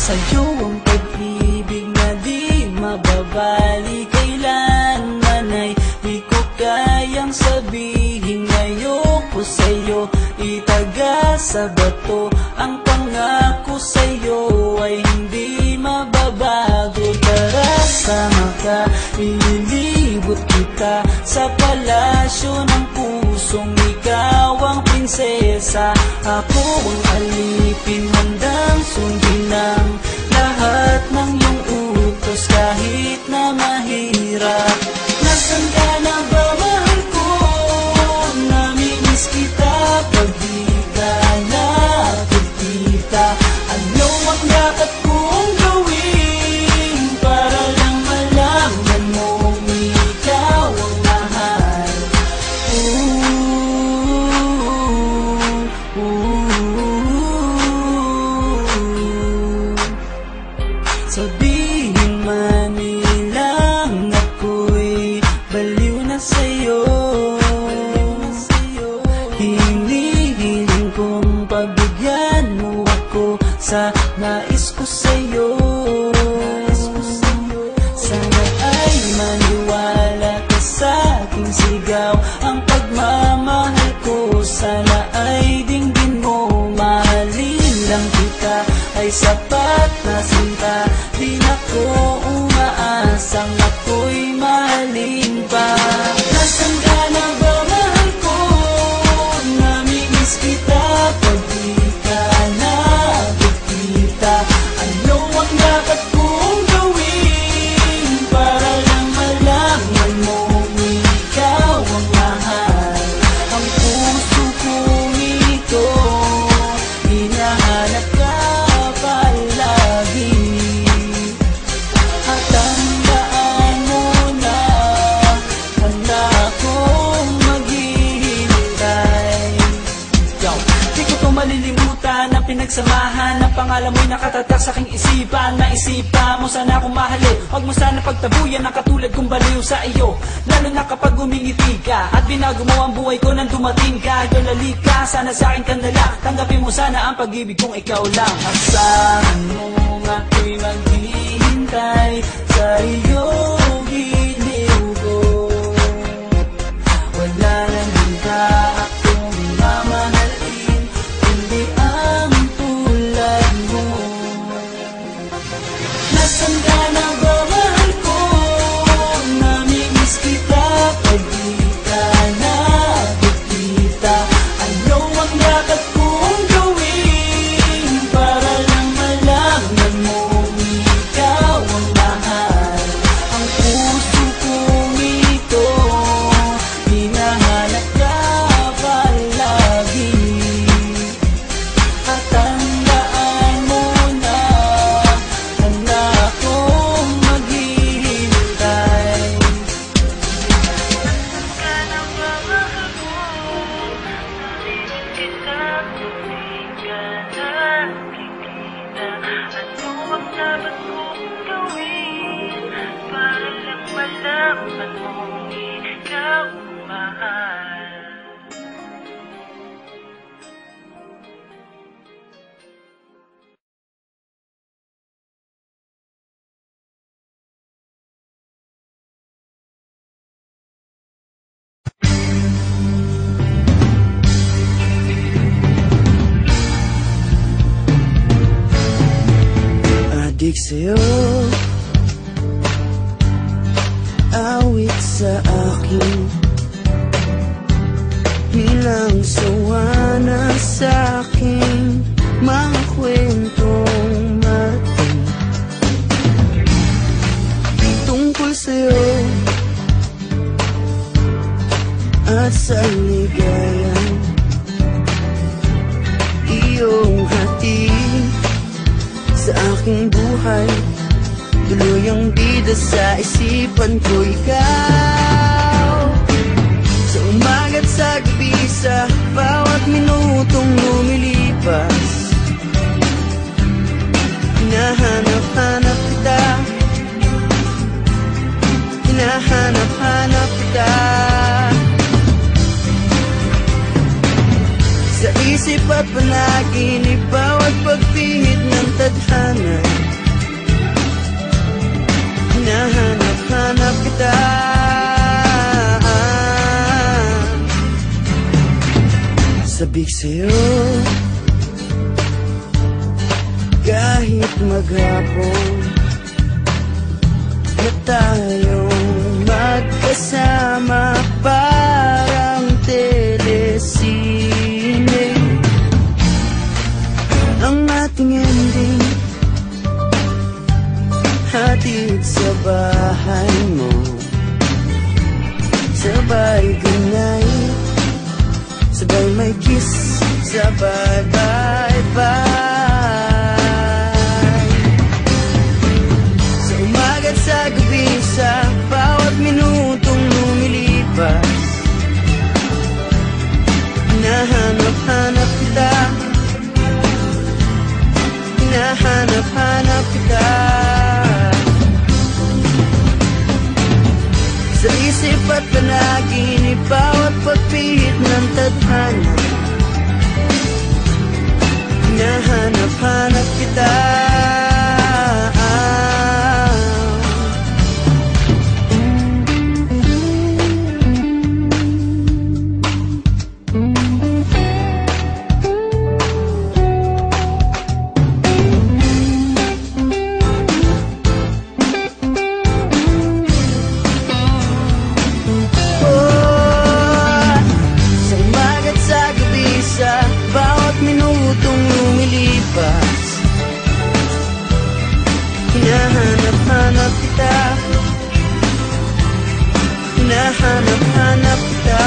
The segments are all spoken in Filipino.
Sa'yo ang pag-ibig na di mababali, kailanman ay di ko kayang sabihin. Ayoko sa'yo itaga sa bato, ang pangako sa'yo ay hindi mababago. Tara, sama ka, ililibot kita sa palasyo ng pusong ikaw ang prinsesa. Ako ang alipin, handang sundin ang lahat ng iyong utos kahit na mahirap. Nasaan ka na ba, mahal ko? Namimiss kita pag di ka nakikita. Ano ang dapat kong gawin para lang malaman mong ikaw ang mahal? Sabihin man nilang ako'y baliw na sa'yo, hinihiling kong pabigyan mo ako sa nais ko sa'yo. Sana ay maniwala ka sa aking sigaw, ang pagmamahal ko sana ay dinggin mo. Mahalin lang kita ay sapat na sinta, di na ko umaasang ako'y mahalin pa. Nasaan ka na ba, mahal ko? Namimiss kita pag di ka nakikita. Ano ang dapat kong gawin para lang malaman mong ikaw ang mahal? Ang puso kong ito, hinahanap ka palagi. At tandaan mo na handa akong maghihintay. Di ko to malilimutan ang pinagsamahan ng pangalan mo'y nakatatak sa aking isipan. Naisipan mo sana akong mahalin, huwag mo sana pagtabuyan ang katulad kong baliw sa iyo. Lalo na kapag umingiti ka at binago mo ang buhay ko nang dumating ka. Idolali ka, sana sa akin ka nala, tanggapin mo sana ang pag-ibig kong ikaw lang. Asahan mo ako'y maghihintay sa iyong giliw ko. Wala nang iba akong mamahalin kundi ang tulad mo. Nasaan ka na ba, mahal ko? Namimiss kita pag di ka nakikita. Ano ang dapat kong gawin para lang malaman mong ikaw ang mahal? Ang puso kong ito, hinahanap ka palagi. At tandaan mo na handa akong maghihintay. Ka na ba, mahal ko? Namimiss kita kung di ka nakikita. Ano ang dapat kong gawin para lang malaman mong ikaw ang mahal? Adik sa'yo, awit sa akin, bilang sawa na sa akin, mga kwentong matin tungkol sa'yo at sa ligayan iyong hatid sa aking buhay. Tuloy ang bida sa isipan ko, ikaw. Sa umaga't sa gabi, sa bawat minutong lumilipas, hinahanap-hanap kita, hinahanap-hanap kita. Sa isip at panaginip, bawat pagpihit ng tadhana, Hinahanap-hanap kita. Sabik sa'yo kahit maghapon na tayong magkasama, parang telesine ang ating ending. Hatid sa bahay mo, sabay goodnight, sabay may kiss, sabay bye-bye. Sa umaga't sa gabi, sa bawat minutong lumilipas, hinahanap-hanap kita. Hinahanap-hanap kita. Sa isip at panaginip, bawat pagpihit ng tadhana, hinahanap-hanap kita. Hinahanap-hanap kita. Hinahanap-hanap kita.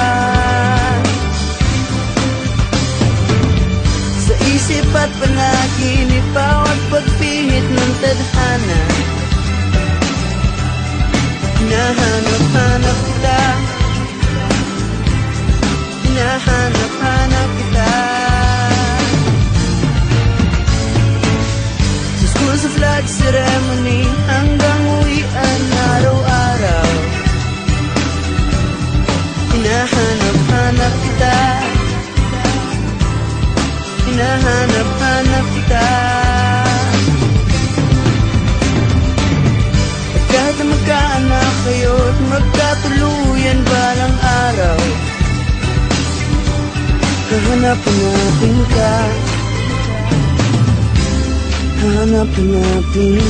Sa isip at panaginip, bawat pagpihit ng tadhana, hinahanap-hanap kita. Hinahanap-hanap kita. Sa flag ceremony hanggang uwian araw-araw, hinahanap-hanap kita. Hinahanap-hanap kita. At kahit na magkaanak kayo at magkatuluyan balang araw, hahanapin natin ka. Hanap-hanapin